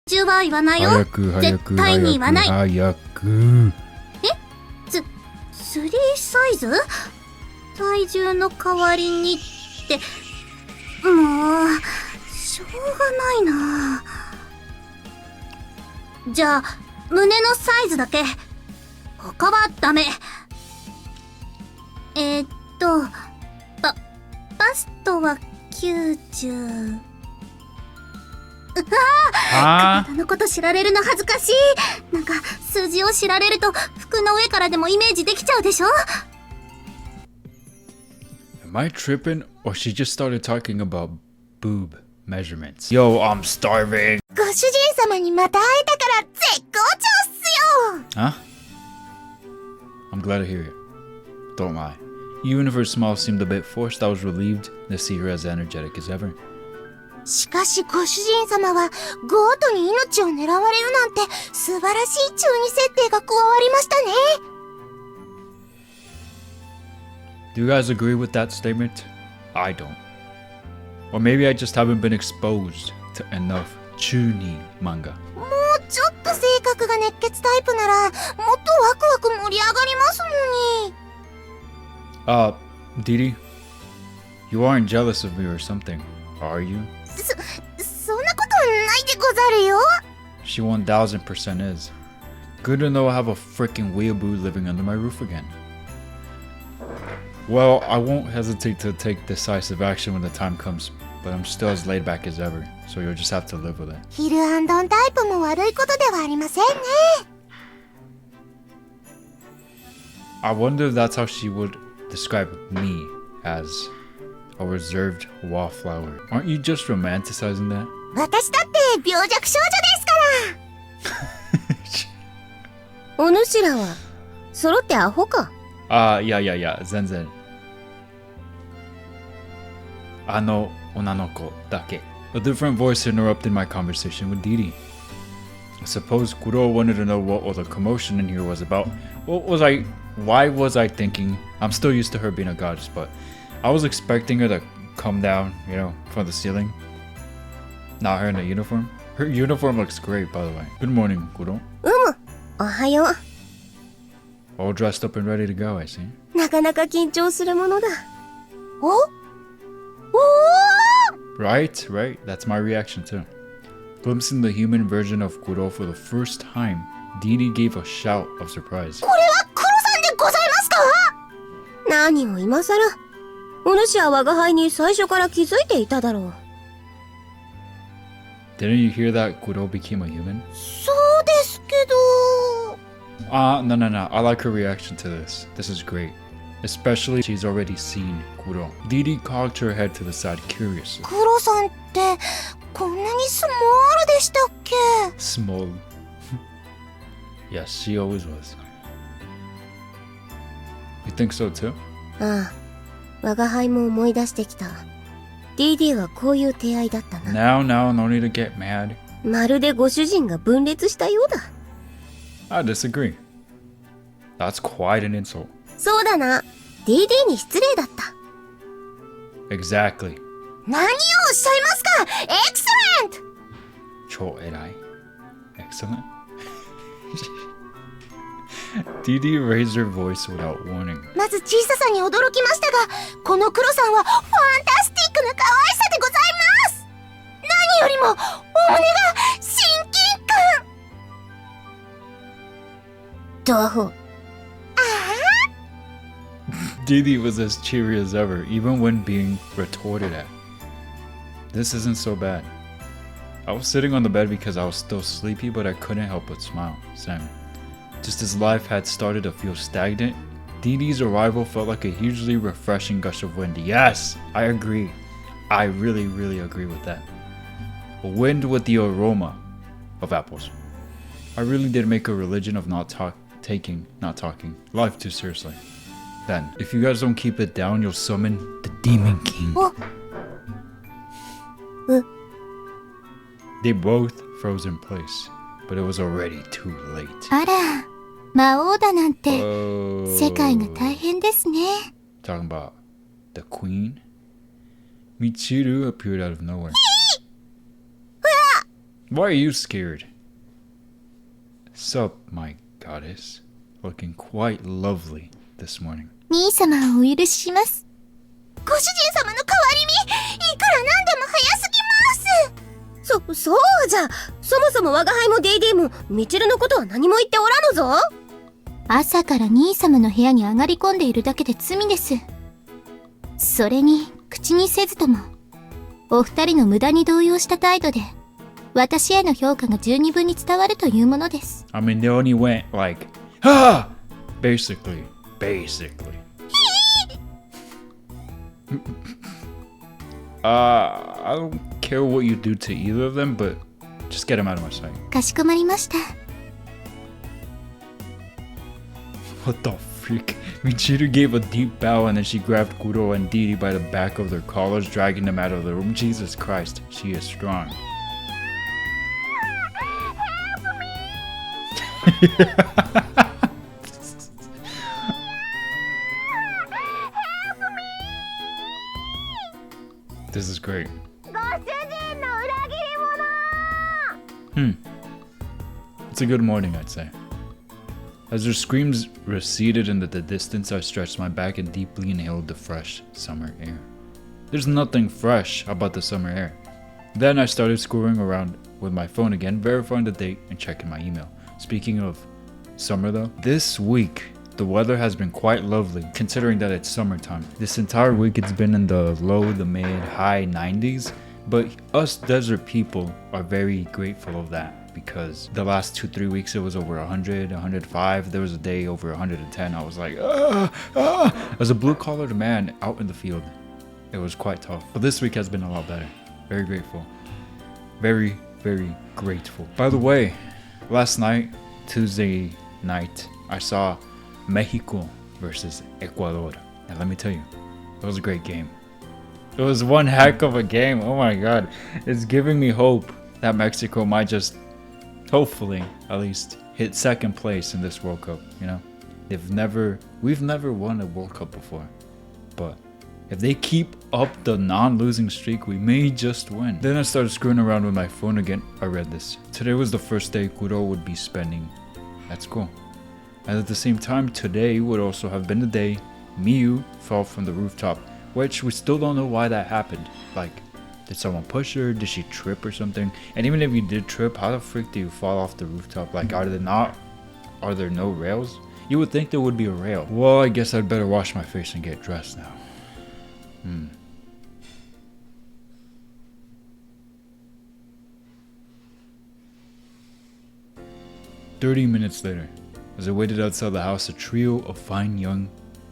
中は言わないよ。早く早く絶対に言わない。早く。スリーサイズ？体重の代わりにって、もう、しょうがないな。じゃあ、胸のサイズだけ。他はダメ。バストは90。体のこと知られるの恥ずかしい。なんか数字を知られると服の上からでもイメージできちゃうでしょ。 Am I tripping or she just started talking about boob measurements? Yo, I'm starving. ご主人様にまた会えたから絶好調っすよ。 Huh? I'm glad to hear it. Don't lie. Even if her smile seemed a bit forced, I was relieved to see her as energetic as ever. しかしご主人様はゴートに命を狙われるなんて素晴らしい中二設定が加わりましたね。 Do you guys agree with that statement? I don't. Or maybe I just haven't been exposed to enough chuni manga. もうちょっと性格が熱血タイプならもっとワクワク盛り上がりますのに。Didi, you aren't jealous of me or something, are you? そんなことないでござるよ。 She 1000% is. Good to know I have a freaking weeaboo living under my roof again. Well, I won't hesitate to take decisive action when the time comes, but I'm still as laid back as ever, so you'll just have to live with it. ヒルアンドンタイプも悪いことではありませんね。 I wonder if that's how she would describe me, as a reserved wallflower. Aren't you just romanticizing that? 私だって病弱少女ですから。お主らは揃ってアホか。Yeah, 全然。女の子だけ. A different voice interrupted my conversation with Didi. I suppose Kuro wanted to know what all the commotion in here was about. Why was I thinking? I'm still used to her being a goddess, but I was expecting her to come down, from the ceiling. Not her in a uniform. Her uniform looks great, by the way. Good morning, Kuro. おはよう。 All dressed up and ready to go, I see. なかなか緊張するものだ。おRight. That's my reaction too. Glimpsing the human version of Kuro for the first time, Didi gave a shout of surprise. これはクロさんでございますか？何を今さら。お主は我が輩に最初から気づいていただろう。 Didn't you hear that Kuro became a human? そうですけど。No. I like her reaction to this. This is great. Especially she's already seen Kuro. Didi cocked her head to the side curiously. クロさんってこんなにスモールでしたっけ？ Small. Yes, she always was. You think so too? ああ、我が輩も思い出してきた。DD はこういう手合いだったな。Now, no need to get mad. まるでご主人が分裂したようだ。I disagree. That's quite an insult. そうだな。DD に失礼だった。 Exactly. 何をおっしゃいますか？エクセレント！超偉い。Excellent. Didi raised her voice without warning. まず小ささに驚きましたが、このクロさんはファンタスティックな可愛さでございます。何よりもお胸が親近感。どほ。Didi was as cheery as ever, even when being retorted at. This isn't so bad. I was sitting on the bed because I was still sleepy, but I couldn't help but smile. Same. Just as life had started to feel stagnant, Didi's arrival felt like a hugely refreshing gush of wind. Yes, I agree. I really agree with that. A wind with the aroma of apples. I really did make a religion of not taking life too seriously. Then, if you guys don't keep it down, you'll summon the Demon King. They both froze in place, but it was already too late. あら、魔王だなんて世界が大変ですね。 Talking about the queen? Michiru appeared out of nowhere. Why are you scared? Sup, my goddess. Looking quite lovely this morning. 兄様をお許しします。ご主人様の代わりに、いくらなんでも早すぎます。そうじゃ。そもそも我が輩もデイデイも、ミチルのことは何も言っておらぬぞ。朝から兄様の部屋に上がり込んでいるだけで罪です。それに、口にせずとも、お二人の無駄に動揺した態度で、私への評価が十二分に伝わるというものです。I mean, they only went like, ah! Basically. I don't care what you do to either of them, but just get them out of my sight. かしこまりました。What the freak? Michiru gave a deep bow and then she grabbed Kuro and Didi by the back of their collars, dragging them out of the room. Jesus Christ, she is strong. This is great. It's a good morning, I'd say. As their screams receded into the distance, I stretched my back and deeply inhaled the fresh summer air. There's nothing fresh about the summer air. Then I started screwing around with my phone again, verifying the date and checking my email. Speaking of summer though, this week the weather has been quite lovely considering that it's summertime. This entire week it's been in the low, the mid, high 90s, but us desert people are very grateful of that because the last 2-3 weeks it was over 100, 105. There was a day over 110. I was like, As a blue-collared man out in the field, it was quite tough. But this week has been a lot better. Very grateful. Very, very grateful. By the way, last night, Tuesday night, I saw Mexico versus Ecuador. And let me tell you, it was a great game. It was one heck of a game. Oh my god. It's giving me hope that Mexico might just, hopefully, at least, hit second place in this World Cup, you know? We've never won a World Cup before. But if they keep up the non-losing streak, we may just win. Then I started screwing around with my phone again. I read this. Today was the first day Kuro would be spending at school. And at the same time, today would also have been the day Miyu fell from the rooftop, which we still don't know why that happened. Like, did someone push her? Did she trip or something? And even if you did trip, how the frick do you fall off the rooftop? Like, are there no rails? You would think there would be a rail. Well, I guess I'd better wash my face and get dressed now. 30 minutes later, as I waited outside the house, a trio of fine young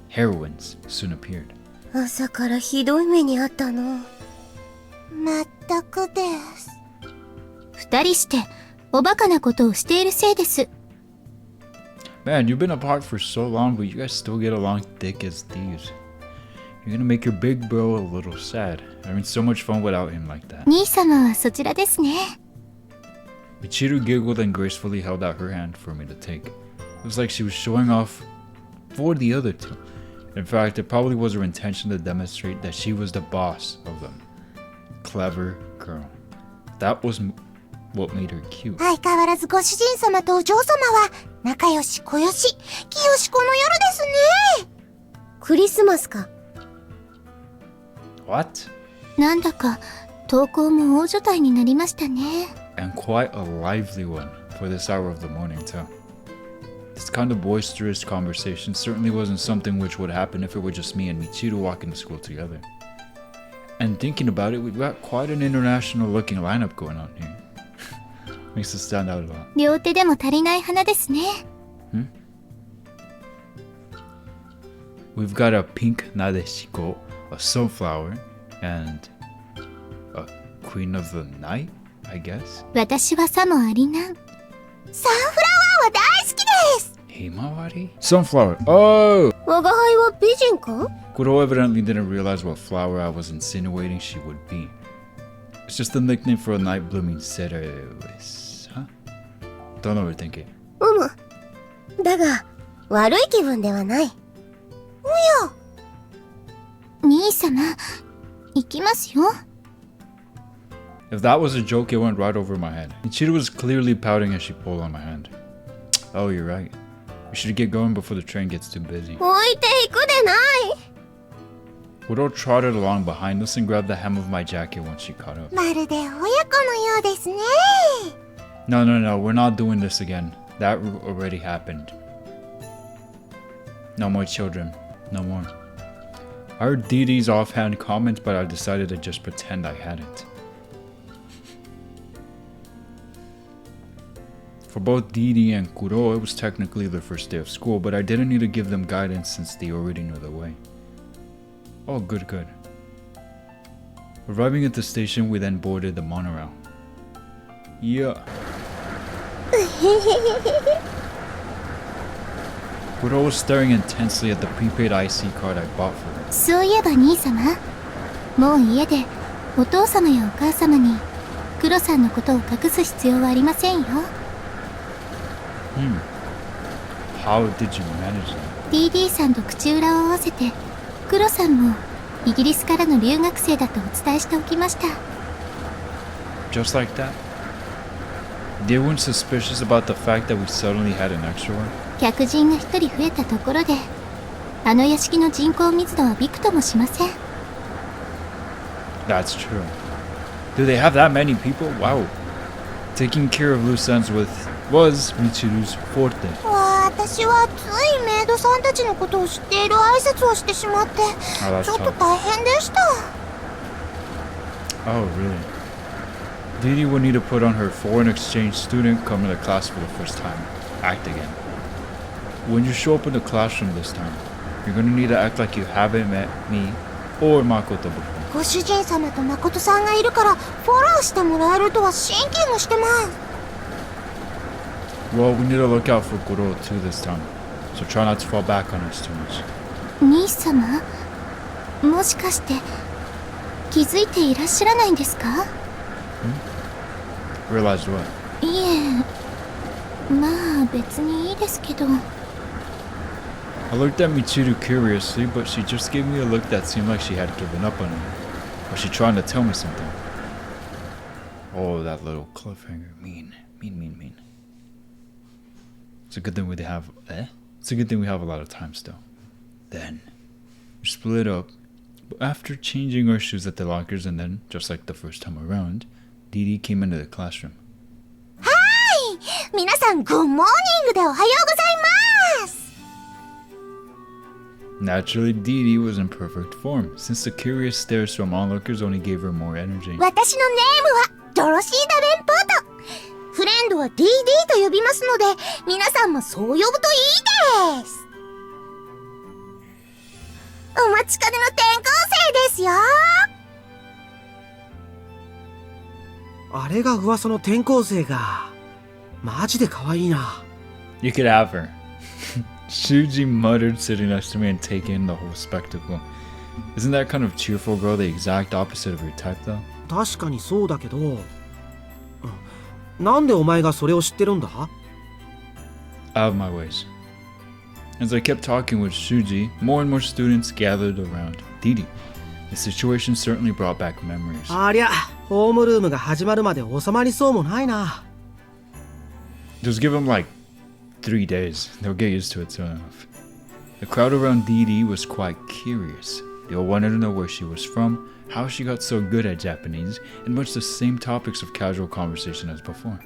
heroines soon appeared. 朝からひどい目にあったの。まったくです。二人しておバカなことをしているせいです。Man, you've been apart for so long, but you guys still get along thick as thieves. You're gonna make your big bro a little sad. I mean, so much fun without him like that. 兄様はそちらですね。Michiru giggled and gracefully held out her hand for me to take. It was like she was showing off for the other two. In fact, it probably was her intention to demonstrate that she was the boss of them. Clever girl. That was what made her cute. 相変わらずご主人様とお嬢様は仲良し小良し、清しこの夜ですね。クリスマスか。What? なんだか投稿も大所帯になりましたね。And quite a lively one for this hour of the morning too. This kind of boisterous conversation certainly wasn't something which would happen if it were just me and Michiru walking to school together. And thinking about it, we've got quite an international looking lineup going on here. Makes us stand out a lot. 両手でも足りない花ですね。We've got a pink nadeshiko, a sunflower, and a queen of the night, I guess. 私はさもありなん。サンフラワーは大好きです。Himawari? Sunflower. Oh! 我が輩は美人か？ Kuro evidently didn't realize what flower I was insinuating she would be. It's just a nickname for a night blooming cereus, huh? Don't overthink it. だが悪い気分ではない。おや。兄様、行きますよ。If that was a joke, it went right over my head. Michiru was clearly pouting as she pulled on my hand. Oh, you're right. We should get going before the train gets too busy. 置いていくでない。 Kuro trotted along behind us and grabbed the hem of my jacket once she caught up. まるで親子のようですね。 No, we're not doing this again. That already happened. No more children. No more. I heard Dee Dee's offhand comment, but I decided to just pretend I hadn't. For both Dee Dee and Kuro, it was technically their first day of school, but I didn't need to give them guidance since they already knew the way. Oh, good. Arriving at the station, we then boarded the monorail. Yeah. Kuro was staring intensely at the prepaid IC card I bought for her. そういえば兄様、もう家でお父様やお母様にクロさんのことを隠す必要はありませんよ。How did you manage that? DD さんと口裏を合わせて、クロさんもイギリスからの留学生だとお伝えしておきました。Just like that? They weren't suspicious about the fact that we suddenly had an extra one? 客人が一人増えたところで、あの屋敷の人口密度はびくともしません。That's true. Do they have that many people? Wow. Taking care of loose ends was Michiru's forte. 私はついメイドさんたちのことを知っている挨拶をしてしまって、ちょっと大変でした。Oh, really? Dee Dee will need to put on her foreign exchange student coming to class for the first time. Act again. When you show up in the classroom this time, you're gonna need to act like you haven't met me or Makoto before. ご主人様と誠さんがいるからフォローしてもらえるとは新規もしてます。 Well, we need to look out for Kuro too this time, so try not to fall back on us too much. 兄様、もしかして気づいていらっしゃらないんですか？ Realized what? いえ、まあ別にいいですけど。I looked at Michiru curiously, but she just gave me a look that seemed like she had given up on me. Was she trying to tell me something? Oh, that little cliffhanger. Mean. It's a good thing we have a lot of time still. Then, we split up. But after changing our shoes at the lockers and then, just like the first time around, Dee Dee came into the classroom. はい、皆さんグッモーニングでおはようございます。 Naturally, Dee Dee was in perfect form, since the curious stares from onlookers only gave her more energy. 私のネームはドロシーダ・レンポート。フレンドは DD と呼びますので、皆さんもそう呼ぶといいです。お待ちかねの転校生ですよ。あれが噂の転校生か。マジで可愛いな。You could have her. Shuji muttered, sitting next to me and taking in the whole spectacle. Isn't that kind of cheerful girl the exact opposite of your type, though? 確かにそうだけど、なんでお前がそれを知ってるんだ？ Out of my ways. As I kept talking with Shuji, more and more students gathered around Dee Dee. The situation certainly brought back memories. ありゃ、ホームルームが始まるまで収まりそうもないな。Just give them like 3 days. They'll get used to it soon enough. The crowd around Dee Dee was quite curious. They all wanted to know where she was from, how she got so good at Japanese, and much the same topics of casual conversation as before.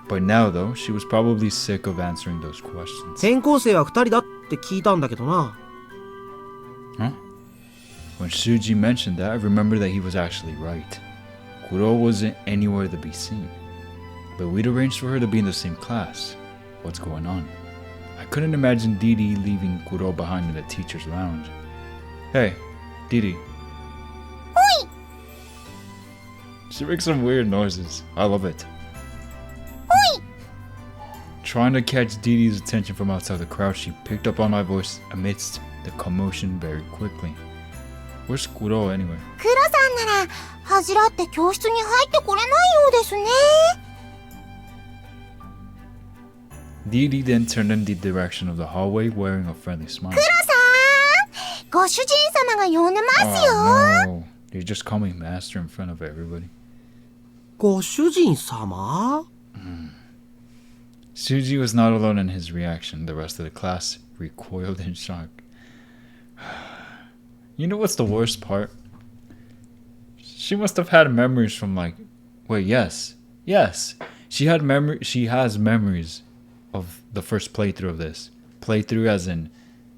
By now, though, she was probably sick of answering those questions. 転校生は2人だって聞いたんだけどな。Huh? When Shuji mentioned that, I remembered that he was actually right. Kuro wasn't anywhere to be seen. But we'd arranged for her to be in the same class. What's going on? I couldn't imagine Dee Dee leaving Kuro behind in the teacher's lounge. Hey, Dee Dee. Oi! She makes some weird noises. I love it. Oi! Trying to catch Dee Dee's attention from outside the crowd, she picked up on my voice amidst the commotion very quickly. Where's Kuro anyway? クロさんなら恥じらって教室に入ってこれないようですね。 Dee Dee then turned in the direction of the hallway, wearing a friendly smile. クロさん、ご主人様が呼んでますよ。Oh no! You just call me master in front of everybody. ご主人様 Shuji was not alone in his reaction. The rest of the class recoiled in shock. You know what's the worst part? She must have had memories from like... Wait, yes. Yes. She has memories of the first playthrough of this. Playthrough as in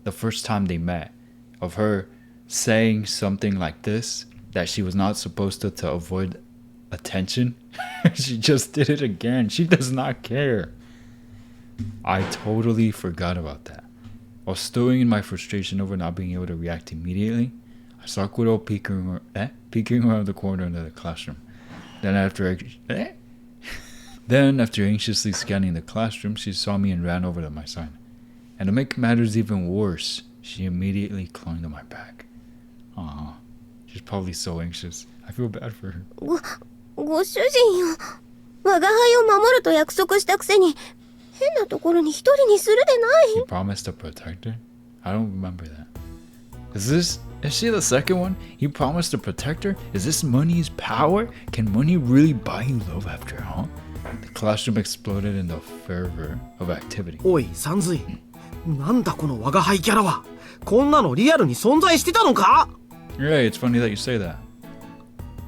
the first time they met. Of her saying something like this. That she was not supposed to avoid attention. She just did it again. She does not care. I totally forgot about that. While stewing in my frustration over not being able to react immediately, I saw Kuro peeking around the corner into the classroom. Then after anxiously scanning the classroom, she saw me and ran over to my side. And to make matters even worse, she immediately clung to my back. Aww, she's probably so anxious. I feel bad for her. ご主人よ。我が輩を守ると約束したくせに、変なところに一人にするでない。 He promised to protect her? I don't remember that. Is she the second one? He promised to protect her? Is this money's power? Can money really buy you love after all? The classroom exploded in the fervor of activity. おい、さんずい。なんだこの我が輩キャラは。こんなのリアルに存在してたのか Yeah, it's funny that you say that.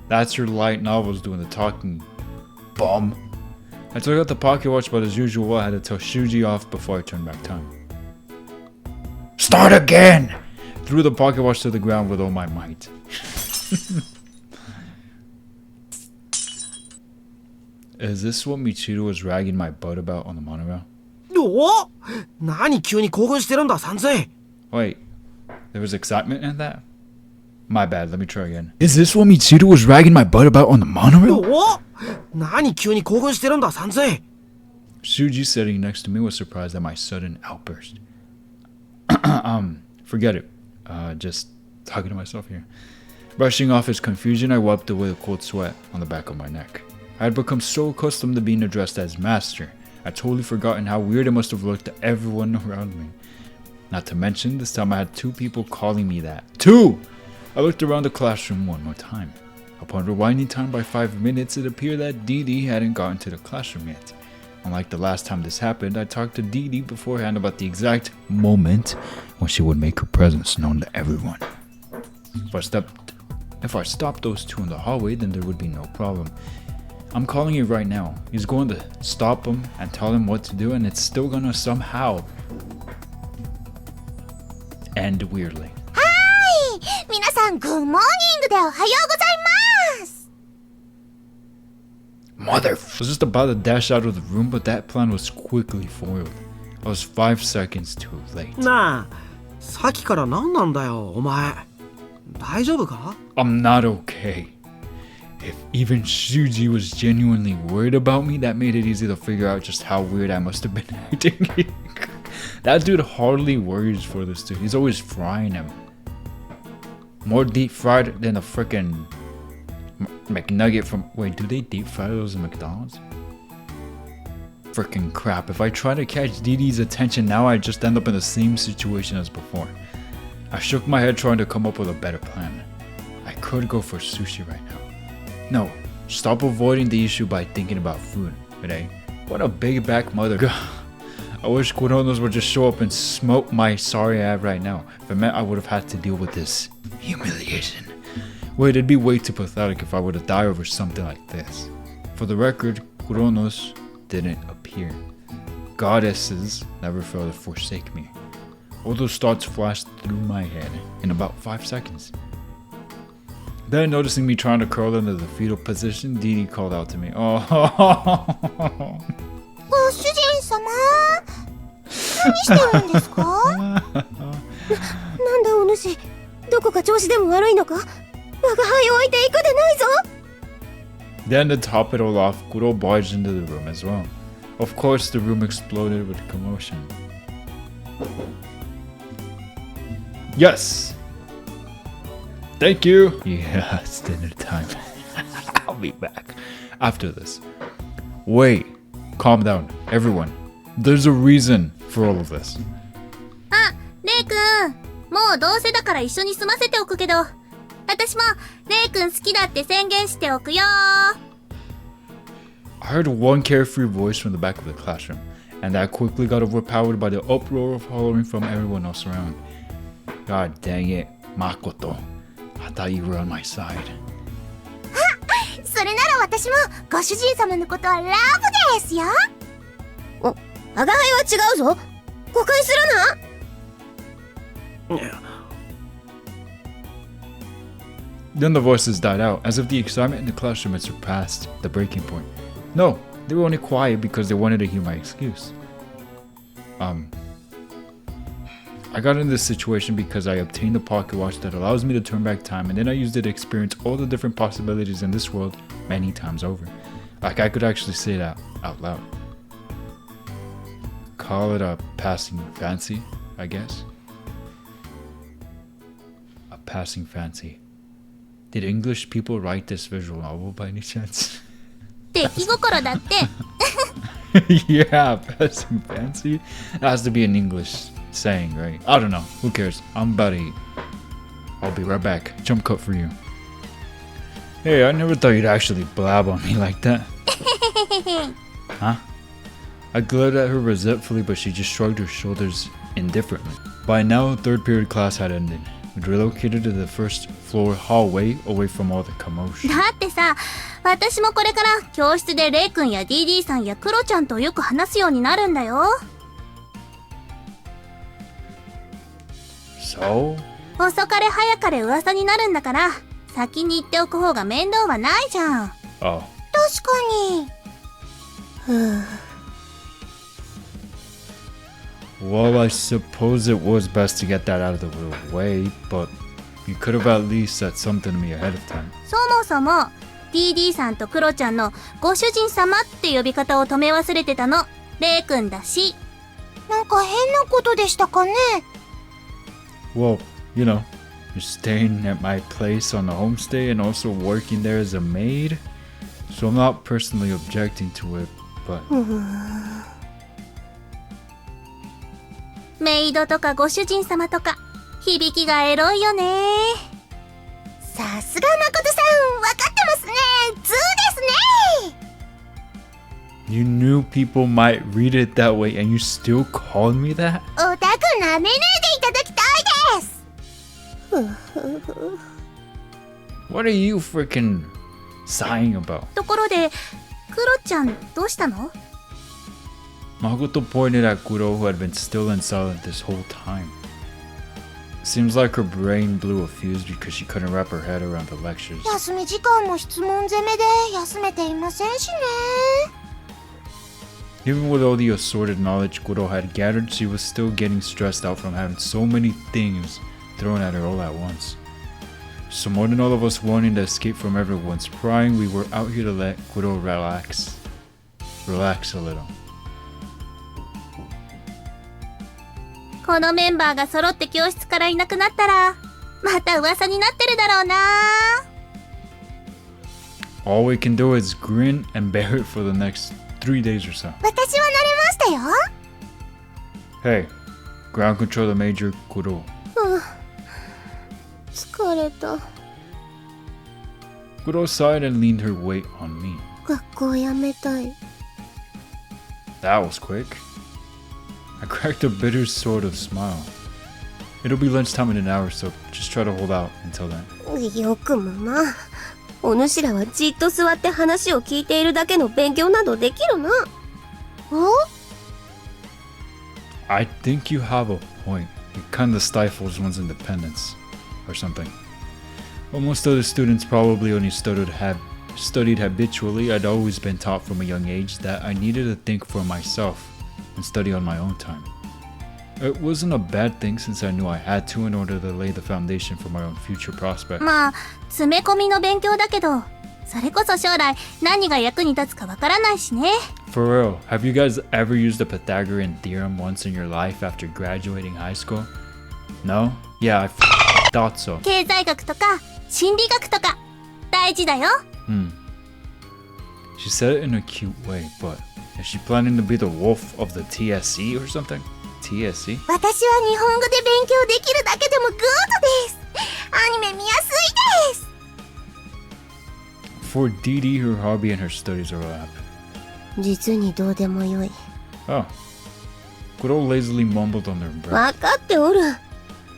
That's your light novels doing the talking, bum. I took out the pocket watch, but as usual, I had to tell Shuji off before I turned back time. Start again! Threw the pocket watch to the ground with all my might. Is this what Michiru was ragging my butt about on the monorail? お何急に興奮してるんだ、さんずい。 Wait, there was excitement in that? My bad, let me try again. Is this what Michiru was ragging my butt about on the monorail? お何急に興奮してるんだ、さんずい。 Shuji sitting next to me was surprised at my sudden outburst. Forget it. Just talking to myself here. Brushing off his confusion, I wiped away the cold sweat on the back of my neck. I had become so accustomed to being addressed as master, I'd totally forgotten how weird it must have looked to everyone around me. Not to mention, this time I had 2 people calling me that. 2! I looked around the classroom one more time. Upon rewinding time by 5 minutes, it appeared that Dee hadn't gotten to the classroom yet. Unlike the last time this happened, I talked to Dee beforehand about the exact moment when she would make her presence known to everyone. If I stopped those 2 in the hallway, then there would be no problem. I'm calling it right now. He's going to stop him and tell him what to do, and it's still gonna somehow end weirdly. はーい。皆さん、グッモーニングでおはようございます。 Mother! I was just about to dash out of the room, but that plan was quickly foiled. I was 5 seconds too late. なあ、さっきから何なんだよ、お前。大丈夫か I'm not okay. If even Shuji was genuinely worried about me, that made it easy to figure out just how weird I must have been acting. That dude hardly worries for this dude. He's always frying him. More deep fried than a frickin' McNugget from... Wait, do they deep fry those in McDonald's? Frickin' crap. If I try to catch Didi's attention now, I just end up in the same situation as before. I shook my head trying to come up with a better plan. I could go for sushi right now. No, stop avoiding the issue by thinking about food, right? What a big back mother. I wish Kuronos would just show up and smoke my sorry ass right now. If it meant I would have had to deal with this humiliation. Wait, it'd be way too pathetic if I were to die over something like this. For the record, Kuronos didn't appear. Goddesses never fail to forsake me. All those thoughts flashed through my head in about 5 seconds. Then, noticing me trying to curl into the fetal position, Dee called out to me. Oh, ご主人様、何してるんですか？なんだお主、どこか調子でも悪いのか？我が輩を置いていくでないぞ。 Then to top it all off, Kuro barged into the room as well. Of course, the room exploded with commotion. Yes! Thank you! Yeah, it's dinner time. I'll be back after this. Wait, calm down, everyone. There's a reason for all of this. あ、レイくん、もうどうせだから一緒に住ませておくけど、私もレイくん好きだって宣言しておくよ。I heard one carefree voice from the back of the classroom, and that quickly got overpowered by the uproar of hollering from everyone else around. God dang it, Makoto. I thought you were on my side. それなら私もご主人様のことはラブですよ。我が輩は違うぞ。誤解するな。Then the voices died out, as if the excitement in the classroom had surpassed the breaking point. No, they were only quiet because they wanted to hear my excuse. I got in this situation because I obtained a pocket watch that allows me to turn back time, and then I used it to experience all the different possibilities in this world many times over. Like, I could actually say that out loud. Call it a passing fancy, I guess. A passing fancy. Did English people write this visual novel by any chance? 出来心だって。Yeah, passing fancy? That has to be an English saying, right? I don't know. Who cares? I'm about to eat. I'll be right back. Jump cut for you. Hey, I never thought you'd actually blab on me like that. Huh? I glared at her resentfully, but she just shrugged her shoulders indifferently. By now, third period class had ended. We'd relocated to the first floor hallway away from all the commotion. だってさ、私もこれから教室でレイ君や DD さんやクロちゃんとよく話すようになるんだよ。So? 遅かれ早かれ噂になるんだから、先に言っておく方が面倒はないじゃん。Oh. 確かに。Well, I suppose it was best to get that out of the way, but you could have at least said something to me ahead of time. そもそも DD さんとクロちゃんのご主人様って呼び方を止め忘れてたのレイ君だし。なんか変なことでしたかね。Well, you know, you're staying at my place on the homestay and also working there as a maid, so I'm not personally objecting to it, but... メイドとかご主人様とか響きがエロいよね。さすが誠さん、分かってますね。ズーですね。You knew people might read it that way and you still called me that? おたくなめねえでいただきたいです。What are you freaking sighing about? ところでクロちゃんどうしたの？ Makoto pointed at Kuro, who had been still and silent this whole time. Seems like her brain blew a fuse because she couldn't wrap her head around the lectures. 休み時間も質問攻めで休めていませんしね。Even with all the assorted knowledge Kuro had gathered, she was still getting stressed out from having so many things thrown at her all at once. So more than all of us wanting to escape from everyone's prying, we were out here to let Kuro relax. Relax a little. このメンバーが揃って教室からいなくなったらまた噂になってるだろうな。 All we can do is grin and bear it for the next 3 days or so. 私は慣れましたよ。 Hey, ground controller major Kuro. 疲れた。 Kuro sighed and leaned her weight on me. 学校辞めたい。 That was quick. I cracked a bitter sort of smile. It'll be lunchtime in an hour, so just try to hold out until then. よくもまあ。お主らはじっと座って話を聞いているだけの勉強などできるな。お？ I think you have a point. It kinda stifles one's independence, or something. While most other students probably only studied habitually, I'd always been taught from a young age that I needed to think for myself and study on my own time. It wasn't a bad thing since I knew I had to in order to lay the foundation for my own future prospects. まあ詰め込みの勉強だけどそれこそ将来何が役に立つかわからないしね。 For real, have you guys ever used the Pythagorean theorem once in your life after graduating high school? No? Yeah, I thought so. 経済学とか心理学とか大事だよ。 She said it in a cute way, but is she planning to be the wolf of the TSE or something? TSE? 私は日本語で勉強できるだけでもグッドです。アニメ見やすいです。 For Dee Dee, her hobby and her studies overlap. 実にどうでもよい。 Oh. Kuro lazily mumbled under her breath. わかっておる。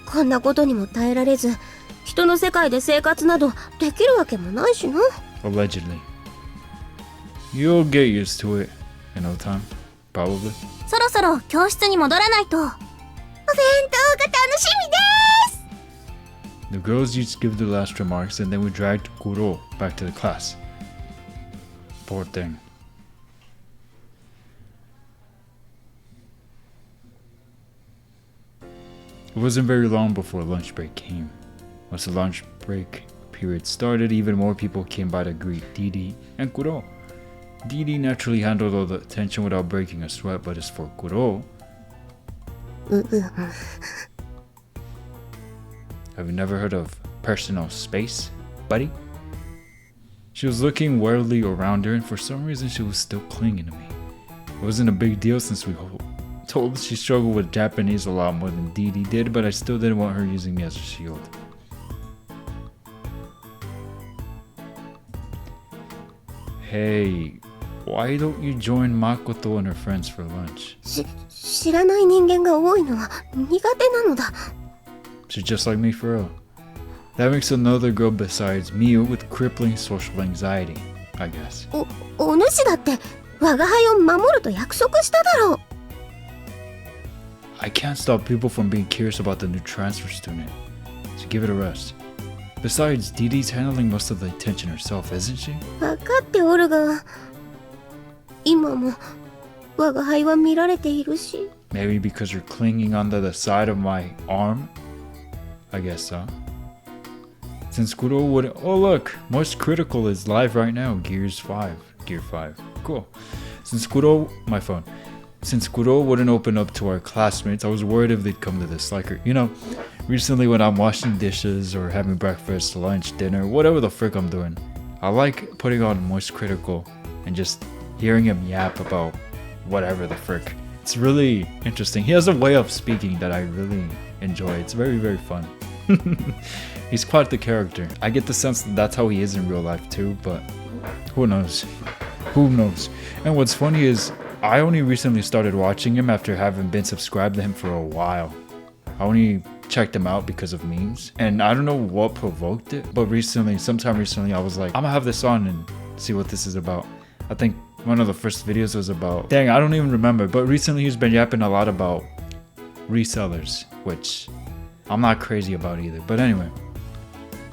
こんなことにも耐えられず、人の世界で生活などできるわけもないしな。 Allegedly. You'll get used to it in no time, probably. そろそろ教室に戻らないと。お弁当が楽しみです。 The girls each give their last remarks, and then we dragged Kuro back to the class. Poor thing. It wasn't very long before lunch break came. Once the lunch break period started, even more people came by to greet Didi and Kuro. Didi naturally handled all the attention without breaking a sweat, but as for Kuro, have you never heard of personal space, buddy? She was looking warily around her, and for some reason she was still clinging to me. It wasn't a big deal since we told she struggled with Japanese a lot more than Didi did, but I still didn't want her using me as a shield. Hey, why don't you join Makoto and her friends for lunch? 知らない人間が多いのは苦手なのだ。 She's just like me for real. That makes another girl besides me with crippling social anxiety, I guess. お主だって我が輩を守ると約束しただろう。 I can't stop people from being curious about the new transfer student, so give it a rest. Besides, Didi's handling most of the attention herself, isn't she? 分かっておるが、今も我が輩は見られているし。 Maybe because you're clinging onto the side of my arm? I guess so. Since Kuro wouldn't... Oh look! Most Critical is live right now. Gear 5. Cool. Since Kuro... My phone. Since Kuro wouldn't open up to our classmates, I was worried if they'd come to dislike her. You know, recently when I'm washing dishes or having breakfast, lunch, dinner, whatever the frick I'm doing, I like putting on Moist Critical and just hearing him yap about whatever the frick. It's really interesting. He has a way of speaking that I really enjoy. It's very, very fun. He's quite the character. I get the sense that that's how he is in real life too, but who knows? Who knows? And what's funny is I only recently started watching him after having been subscribed to him for a while. I only checked him out because of memes, and I don't know what provoked it, but sometime recently I was like, I'm gonna have this on and see what this is about. I think one of the first videos was about, dang, I don't even remember, but recently he's been yapping a lot about resellers, which I'm not crazy about either. But anyway,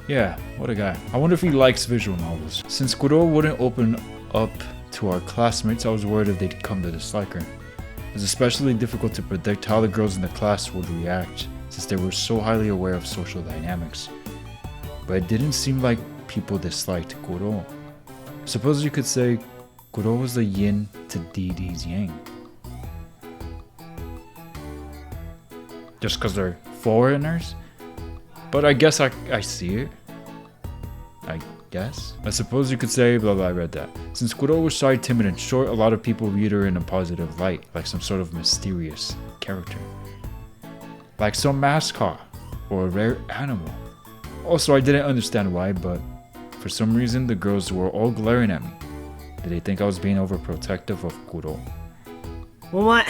yeah, what a guy. I wonder if he likes visual novels. Since Kuro wouldn't open up to our classmates, I was worried if they'd come to dislike her. It was especially difficult to predict how the girls in the class would react, since they were so highly aware of social dynamics. But it didn't seem like people disliked Kuro. Suppose you could say Kuro was the yin to Didi's yang. Just because they're foreigners? But I guess I see it. I guess. I suppose you could say, blah blah, I read that. Since Kuro was shy, timid, and short, a lot of people viewed her in a positive light, like some sort of mysterious character. Like some mascot, or a rare animal. Also, I didn't understand why, but for some reason, the girls were all glaring at me. Did they think I was being overprotective of Kuro? お前、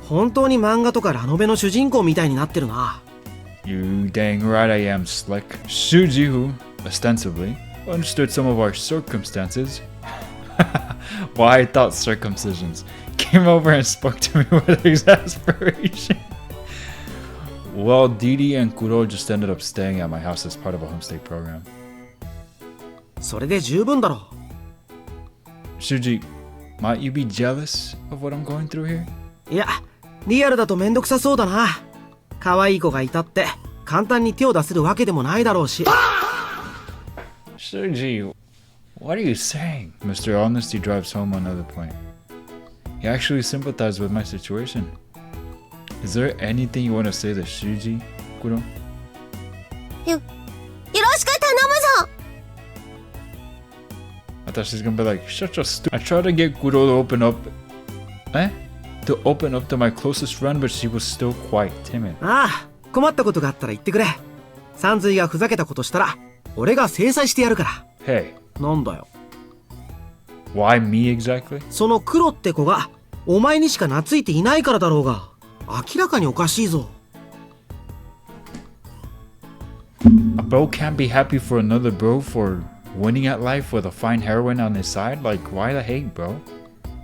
本当に漫画とかラノベの主人公みたいになってるな。 You dang right I am, Slick. Shuji, who, ostensibly, understood some of our circumstances. Why I thought circumcisions. Came over and spoke to me with exasperation. Well, Didi and Kuro just ended up staying at my house as part of a homestay program. それで十分だろ。 Shuji, might you be jealous of what I'm going through here? いや、リアルだとめんどくさそうだな。可愛い子がいたって簡単に手を出せるわけでもないだろうし。Shuji, what are you saying? Mr. Honesty drives home another point. He actually sympathized with my situation. Is there anything you want to say to Shuji, Kuro? よろしく頼むぞ。 I thought she's gonna be like, shut your I tried to get Kuro to open up. To open up to my closest friend, but she was still quite timid. ああ、困ったことがあったら言ってくれ。サンズイがふざけたことしたら俺が制裁してやるから。 Hey. なんだよ。Why me exactly? その黒って子がお前にしか懐いていないからだろうが、明らかにおかしいぞ。A bro can't be happy for another bro for winning at life with a fine heroine on his side? Like, why the hate, bro?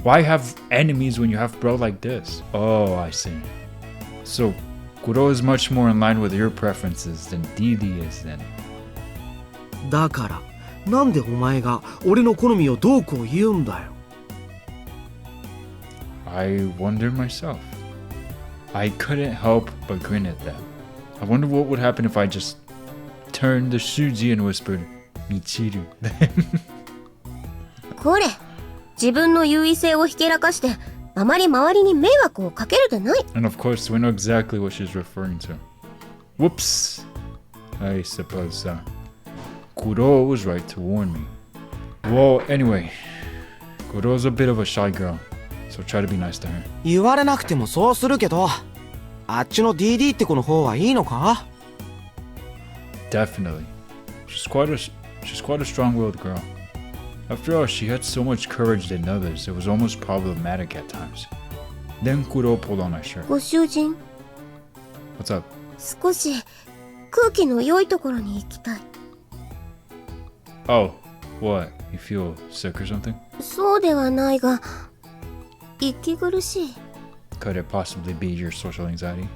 Why have enemies when you have bro like this? Oh, I see. So, Kuro is much more in line with your preferences than Didi is then. だから、なんでお前が俺の好みをどうこう言うんだよ。I wondered myself. I couldn't help but grin at that. I wonder what would happen if I just turned to Shuji and whispered, Michiru. これ、自分の優位性をひけらかして、あまり周りに迷惑をかけるでない。And of course, we know exactly what she's referring to. Whoops. I suppose Kuro was right to warn me. Well, anyway, Kuro's a bit of a shy girl, so try to be nice to her. 言われなくてもそうするけど、あっちの DD って子の方はいいのか？ Definitely. She's quite a strong-willed girl. After all, she had so much courage than others, it was almost problematic at times. Then Kuro pulled on my shirt. ご主人、 What's up? 少し空気の良いところに行きたい。Oh, what? You feel sick or something? そうではないが、息苦しい。Could it possibly be your social anxiety?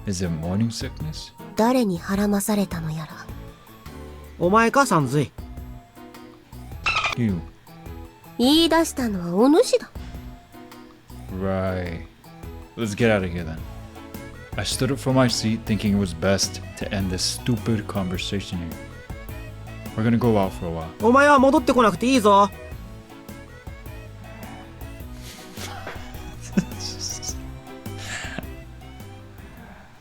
Is it morning sickness? 誰に孕まされたのやら。お前か、さんずい。You. 言い出したのはお主だ。Right. Let's get out of here then. I stood up from my seat thinking it was best to end this stupid conversation here. We're gonna go out for a while. お前は戻ってこなくていいぞ。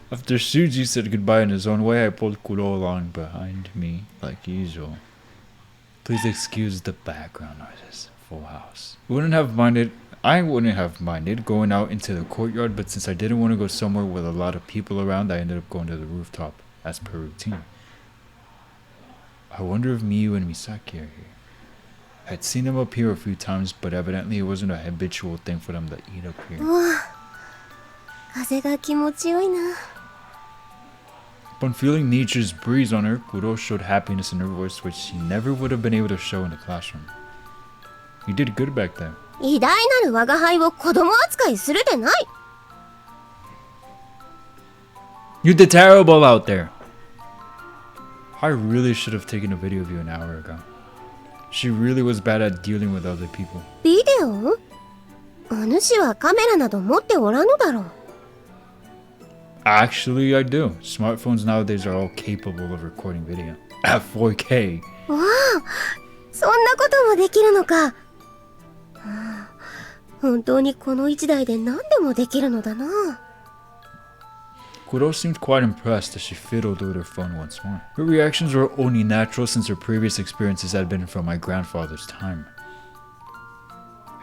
After Shuji said goodbye in his own way, I pulled Kuro along behind me like usual. Please excuse the background noises. Full house. I wouldn't have minded going out into the courtyard, but since I didn't want to go somewhere with a lot of people around, I ended up going to the rooftop, as per routine. I wonder if Miyu and Misaki are here. I'd seen them up here a few times, but evidently it wasn't a habitual thing for them to eat up here. わあ、風が気持ちよいな。Upon feeling nature's breeze on her, Kuro showed happiness in her voice, which she never would have been able to show in the classroom. You did good back there. 偉大なる我が輩を子供扱いするでない。You did terrible out there! I really should have taken a video of you an hour ago. She really was bad at dealing with other people. ビデオ？お主はカメラなど持っておらぬだろう。Actually, I do. Smartphones nowadays are all capable of recording video. At 4K. わあ、そんなこともできるのか。はあ、本当にこの一台で何でもできるのだな。Kuro seemed quite impressed as she fiddled with her phone once more. Her reactions were only natural since her previous experiences had been from my grandfather's time.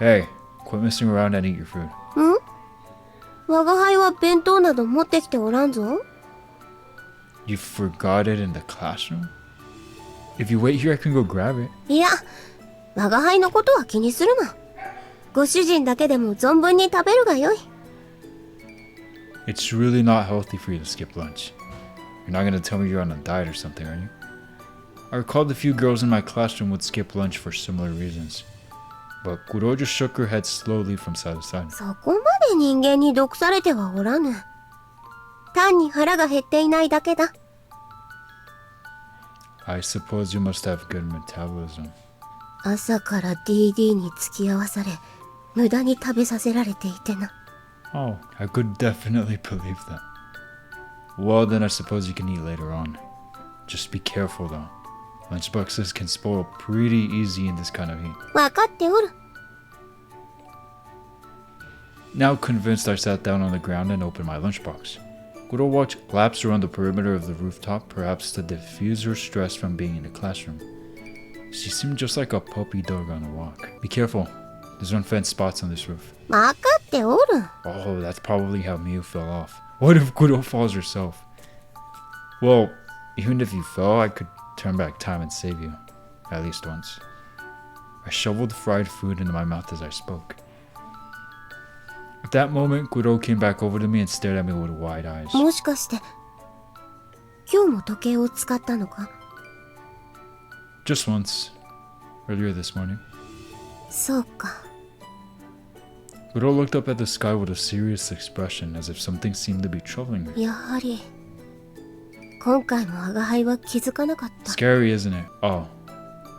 Hey, quit messing around and eat your food. ん？我が輩は弁当など持ってきておらんぞ。You forgot it in the classroom? If you wait here, I can go grab it. いや、我が輩のことは気にするな。ご主人だけでも存分に食べるがよい。It's really not healthy for you to skip lunch. You're not gonna tell me you're on a diet or something, are you? I recalled a few girls in my classroom would skip lunch for similar reasons. But Kuro just shook her head slowly from side to side. そこまで人間に毒されてはおらぬ。単に腹が減っていないだけだ。I suppose you must have good metabolism. 朝から DD に付き合わされ、無駄に食べさせられていてな。Oh, I could definitely believe that. Well, then I suppose you can eat later on. Just be careful though. Lunchboxes can spoil pretty easy in this kind of heat. わかっておる。Now convinced, I sat down on the ground and opened my lunchbox. Kuro watched laps around the perimeter of the rooftop, perhaps to diffuse her stress from being in the classroom. She seemed just like a puppy dog on a walk. Be careful. There's unfenced spots on this roof. わかっておる。 Oh, that's probably how Miyu fell off. What if Kuro falls herself? Well, even if you fell, I could turn back time and save you. At least once. I shoveled fried food into my mouth as I spoke. At that moment, Kuro came back over to me and stared at me with wide eyes. もしかして今日も時計を使ったのか？ Just once. Earlier this morning. そうか。 Kuro looked up at the sky with a serious expression, as if something seemed to be troubling her. やはり今回も我が輩は気づかなかった。 Scary, isn't it? Oh,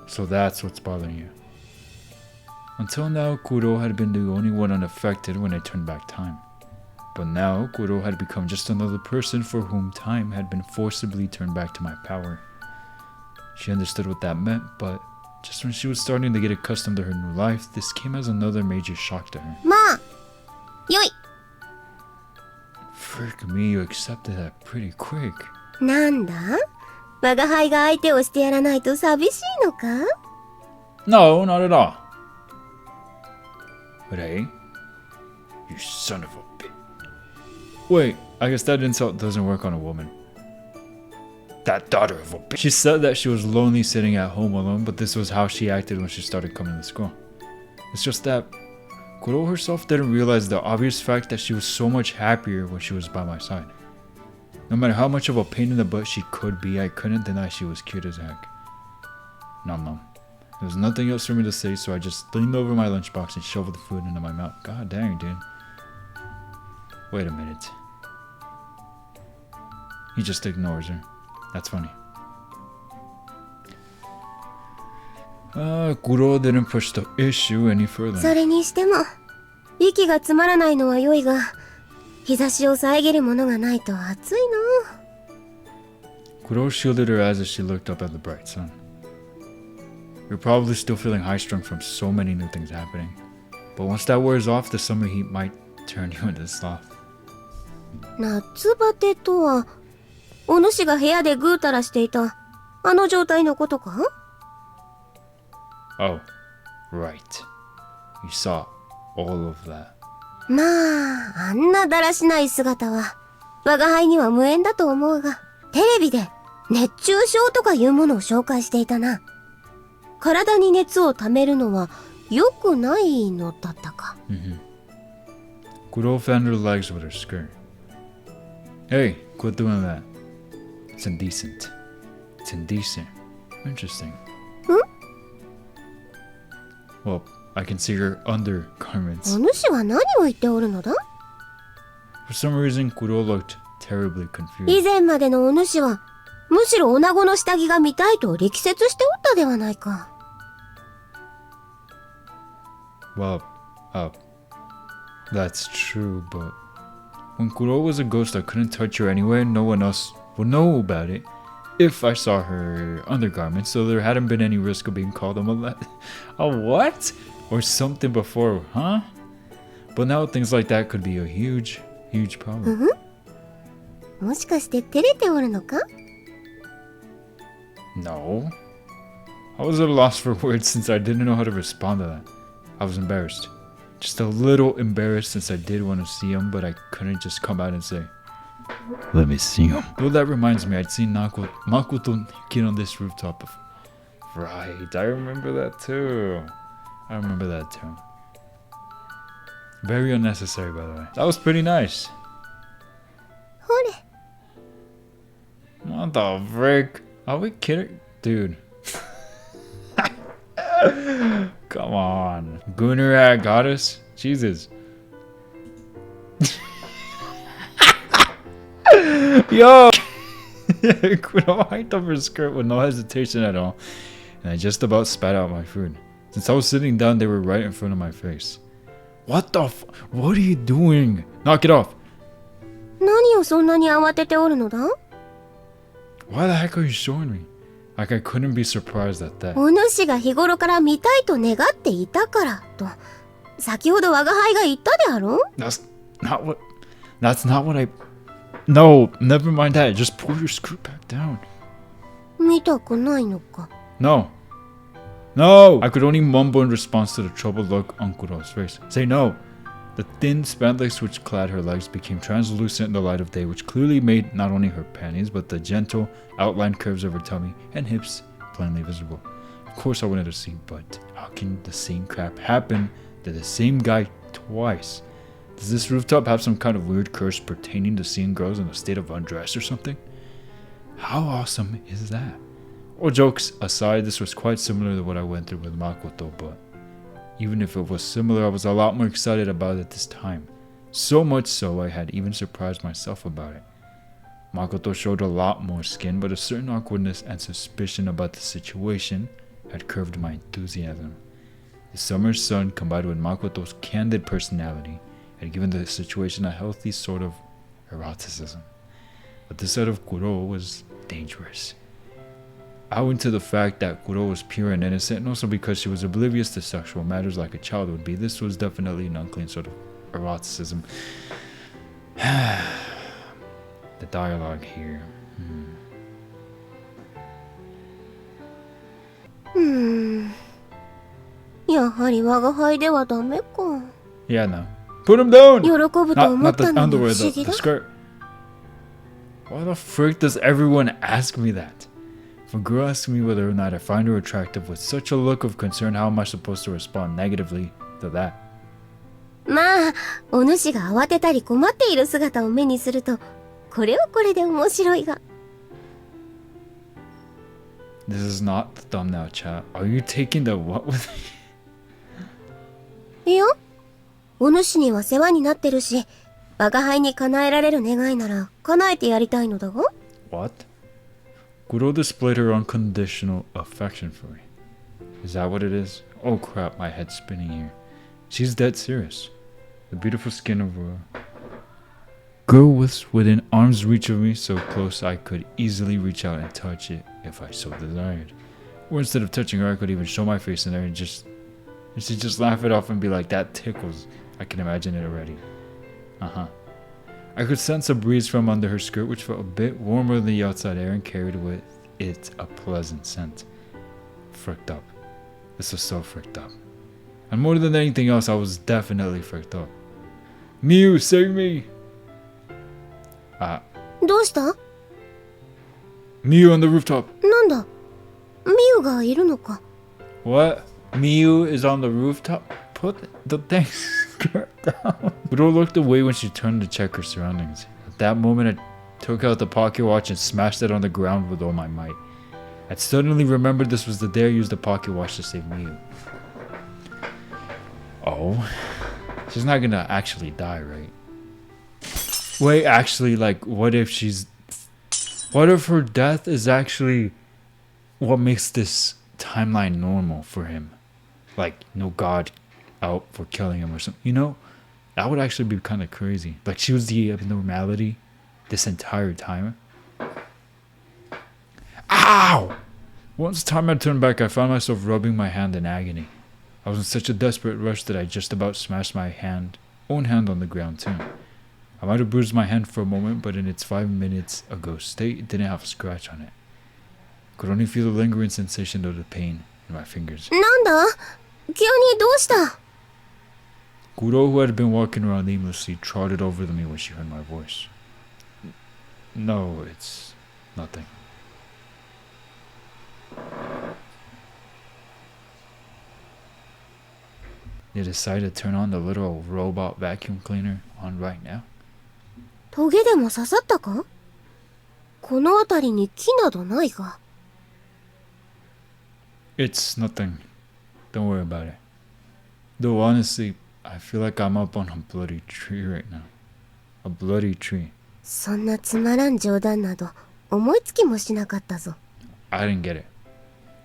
so that's what's bothering you. Until now, Kuro had been the only one unaffected when I turned back time. But now, Kuro had become just another person for whom time had been forcibly turned back to my power. She understood what that meant, but just when she was starting to get accustomed to her new life, this came as another major shock to her. まあよい。 Frick me, you accepted that pretty quick. なんだ？我が輩が相手をしてやらないと寂しいのか？ No, not at all. But hey, you son of a bitch. Wait, I guess that insult doesn't work on a woman. That daughter of a bitch. She said that she was lonely sitting at home alone, but this was how she acted when she started coming to school. It's just that Kuro herself didn't realize the obvious fact that she was so much happier when she was by my side. No matter how much of a pain in the butt she could be, I couldn't deny she was cute as heck. Nom nom. There was nothing else for me to say, so I just leaned over my lunchbox and shoveled the food into my mouth. God dang, dude. Wait a minute. He just ignores her. That's funny. Kuro didn't push the issue any further. それにしても息がつまらないのは良いが、日差しを遮るものがないと暑いの。 Kuro shielded her eyes as she looked up at the bright sun. You're probably still feeling high-strung from so many new things happening. But once that wears off, the summer heat might turn you into sloth. 夏バテとは、お主が部屋でぐうたらしていたあの状態のことか？ Oh, right. You saw all of that. まあ、あんなだらしない姿は我が輩には無縁だと思うが、テレビで熱中症とかいうものを紹介していたな。体に熱をためるのは良くないのだったか。Kuro fanned her legs with her skirt. Hey, quit doing that. It's indecent. It's indecent. Interesting. Well, I can see your undergarments. お主は何を言っておるのだ？ For some reason, Kuro looked terribly 以 confused. 前までのお主はむしろ女子の下着が見たいと力説しておったではないか。 Well, that's true, but when Kuro was a ghost, I couldn't touch her anyway. No one else would know about it if I saw her undergarments, so there hadn't been any risk of being called a what? Or something before, huh? But now things like that could be a huge, huge problem. もしかして照れておるのか？ No. I was at a loss for words since I didn't know how to respond to that. I was embarrassed. Just a little embarrassed since I did want to see him, but I couldn't just come out and say, "Let me see him." Though that reminds me, I'd seen Makoto naked on this rooftop before. Right, I remember that too. Very unnecessary, by the way. That was pretty nice. ほれ。 What the frick? Are we kidding? Dude. Come on. Gunnar goddess? Jesus. Yo! Kuro hiked up her skirt with no hesitation at all, and I just about spat out my food. Since I was sitting down, they were right in front of my face. What the What are you doing? Knock it off! 何をそんなに慌てておるのだ？ Why the heck are you showing me? Like I couldn't be surprised at that. お主が日頃から見たいと願っていたからと、先ほど我が輩が言ったであろう？ That's not what I... No, never mind that. Just pull your skirt back down. 見たくないのか？ No. No! I could only mumble in response to the troubled look on Kuro's face. Say no. The thin spandex which clad her legs became translucent in the light of day, which clearly made not only her panties, but the gentle, outlined curves of her tummy and hips plainly visible. Of course I wanted to see, but how How can the same crap happen to the same guy twice? Does this rooftop have some kind of weird curse pertaining to seeing girls in a state of undress or something? How awesome is that? All jokes aside, this was quite similar to what I went through with Makoto, but even if it was similar, I was a lot more excited about it this time. So much so, I had even surprised myself about it. Makoto showed a lot more skin, but a certain awkwardness and suspicion about the situation had curbed my enthusiasm. The summer sun combined with Makoto's candid personality had given the situation a healthy sort of eroticism. But this side of Kuro was dangerous. Owing to the fact that Kuro was pure and innocent, and also because she was oblivious to sexual matters like a child would be, this was definitely an unclean sort of eroticism. The dialogue here. やはり我が輩ではダメか。 Yeah, no. Put him down! 喜ぶと思 Not った the のに不 underwear, 思 the 議だ。 skirt. Why the frick does everyone ask me that? If a girl asks me whether or not I find her attractive with such a look of concern, how am I supposed to respond negatively to that? まあ、お主が慌てたり困っている姿を目にすると、これはこれで面白いが。This is not the thumbnail, chat. Are you taking the what with me? いや、お主には世話になってるし、我が輩に叶えられる願いなら叶えてやりたいのだが。What? Kuro displayed her unconditional affection for me. Is that what it is? Oh crap, my head's spinning here. She's dead serious. The beautiful skin of a girl was within arm's reach of me, so close I could easily reach out and touch it if I so desired. Or instead of touching her, I could even show my face in there and she'd just laugh it off and be like, that tickles. I can imagine it already. I could sense a breeze from under her skirt, which felt a bit warmer than the outside air and carried with it a pleasant scent. Fricked up. This was so fricked up. And more than anything else, I was definitely fricked up. Miu, save me! どうした？ Miu on the rooftop. なんだ？ミウがいるのか？ What? Miu is on the rooftop? Put the dang skirt down. Kuro looked away when she turned to check her surroundings. At that moment, I took out the pocket watch and smashed it on the ground with all my might. I suddenly remembered this was the day I used the pocket watch to save Miu. Oh, she's not gonna actually die, right? Wait, actually, like, what if her death is actually what makes this timeline normal for him? Like, no god out for killing him or something, you know? That would actually be kind of crazy. Like, she was the abnormality this entire time. Ow! Once the time I turned back, I found myself rubbing my hand in agony. I was in such a desperate rush that I just about smashed my own hand on the ground too. I might have bruised my hand for a moment, but in its 5 minutes ago state, it didn't have a scratch on it. I could only feel the lingering sensation of the pain in my fingers. なんだ？急にどうした？ Kuro, who had been walking around aimlessly, trotted over to me when she heard my voice. No, it's nothing. You decide to turn on the little robot vacuum cleaner on right now? トゲでも刺さったか？この辺りに木などないが。It's nothing. Don't worry about it. Though honestly, I feel like I'm up on a bloody tree right now. A bloody tree. そんなつまらん冗談など思いつきもしなかったぞ。I didn't get it.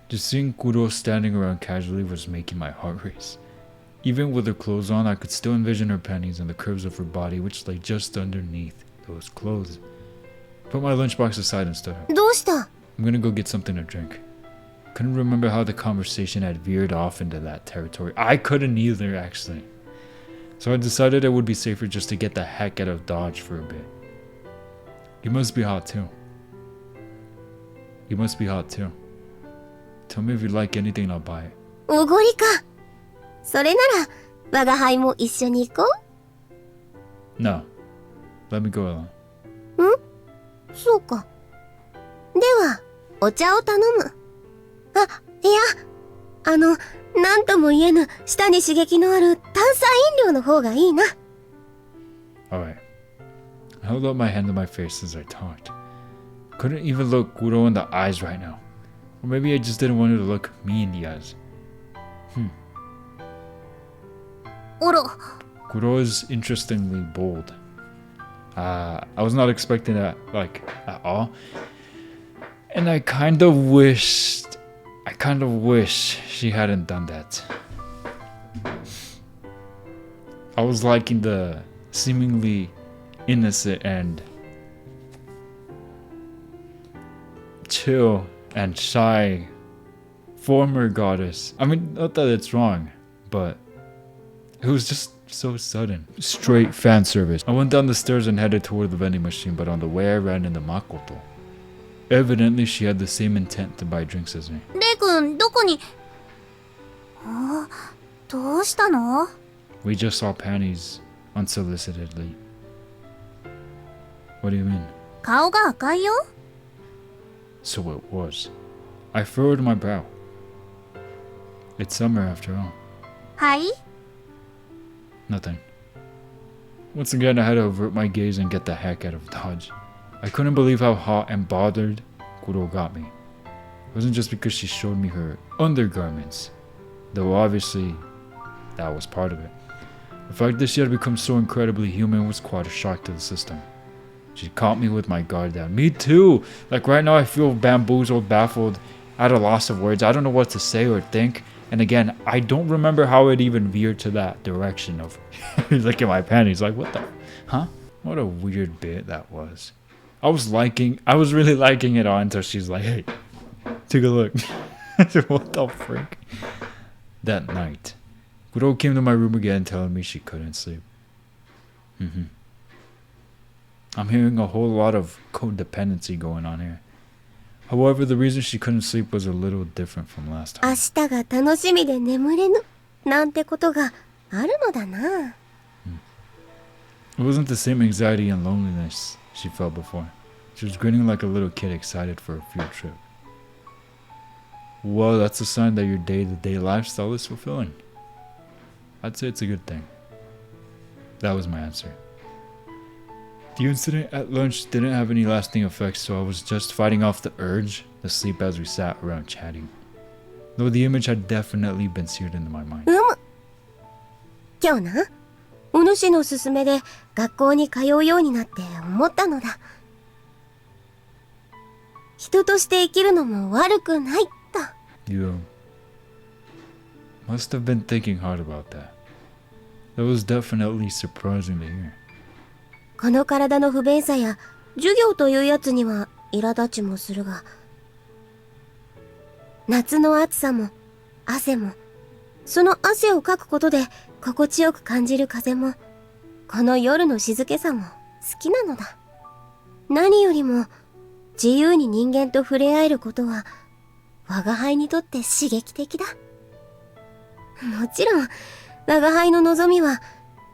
Just seeing Kuro standing around casually was making my heart race. Even with her clothes on, I could still envision her panties and the curves of her body, which lay just underneath those clothes. I put my lunchbox aside and stood up. どうした？ I'm gonna go get something to drink. Couldn't remember how the conversation had veered off into that territory. I couldn't either, actually. So I decided it would be safer just to get the heck out of Dodge for a bit. You must be hot too. You must be hot too. Tell me if you like anything and I'll buy it. おごりか。それなら我が輩も一緒に行こ No. Let me go alone. う？そうか。ではお茶を頼む。あ、いや、なんとも言えぬ舌に刺激のある炭酸飲料の方がいいな。Alright. I held up my hand to my face as I talked. Couldn't even look Kuro in the eyes right now. Or maybe I just didn't want her to look me in the eyes. あら、 Kuro is interestingly bold. I was not expecting that, like, at all. And I kind of wish she hadn't done that. I was liking the seemingly innocent and chill and shy former goddess. I mean, not that it's wrong, but it was just so sudden. Straight fan service. I went down the stairs and headed toward the vending machine, but on the way I ran into Makoto. Evidently, she had the same intent to buy drinks as me. レイ君、どこに？あ、どうしたの？ We just saw panties unsolicitedly. What do you mean? 顔が赤いよ。 So it was. I furrowed my brow. It's summer after all. はい？ Nothing. Once again, I had to avert my gaze and get the heck out of Dodge. I couldn't believe how hot and bothered Kuro got me. It wasn't just because she showed me her undergarments, though obviously that was part of it. The fact that she had become so incredibly human was quite a shock to the system. She caught me with my guard down. Me too! Like right now I feel bamboozled, baffled, at a loss of words. I don't know what to say or think. And again, I don't remember how it even veered to that direction of look at my panties. Like, what the? Huh? What a weird bit that was. I was really liking it on until she's like, hey, take a look. What the frick? That night, Kuro came to my room again telling me she couldn't sleep. I'm hearing a whole lot of codependency going on here. However, the reason she couldn't sleep was a little different from last 明 time. 日が楽しみで眠れぬなんてことがあるのだな。 It wasn't the same anxiety and loneliness she felt before. She was grinning like a little kid excited for a field trip. Well, that's a sign that your day-to-day lifestyle is fulfilling. I'd say it's a good thing. That was my answer. The incident at lunch didn't have any lasting effects, so I was just fighting off the urge to sleep as we sat around chatting. Though the image had definitely been seared into my mind. 今日な、お主の勧めで学校に通うようになって思ったのだ。人として生きるのも悪くないと。 You must have been thinking hard about that. That was definitely surprising to hear. この体の不便さや授業というやつには苛立ちもするが、夏の暑さも汗も、その汗をかくことで心地よく感じる風も、この夜の静けさも好きなのだ。何よりも自由に人間と触れ合えることは我が輩にとって刺激的だ。もちろん我が輩の望みは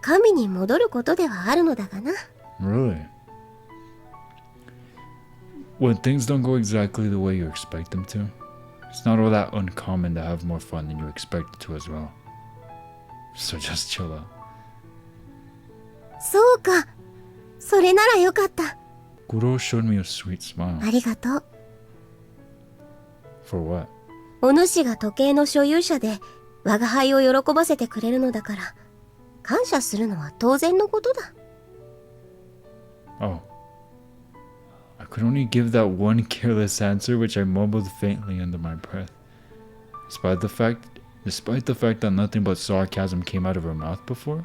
神に戻ることではあるのだがな。 Really? When things don't go exactly the way you expect them to, it's not all that uncommon to have more fun than you expected to as well. So just chill out. そうか。それならよかった。 Kuro showed me a sweet smile. ありがとう。 For what? お主が時計の所有者で我が輩を喜ばせてくれるのだから、感謝するのは当然のことだ。 Oh. I could only give that one careless answer which I mumbled faintly under my breath. Despite the fact that nothing but sarcasm came out of her mouth before,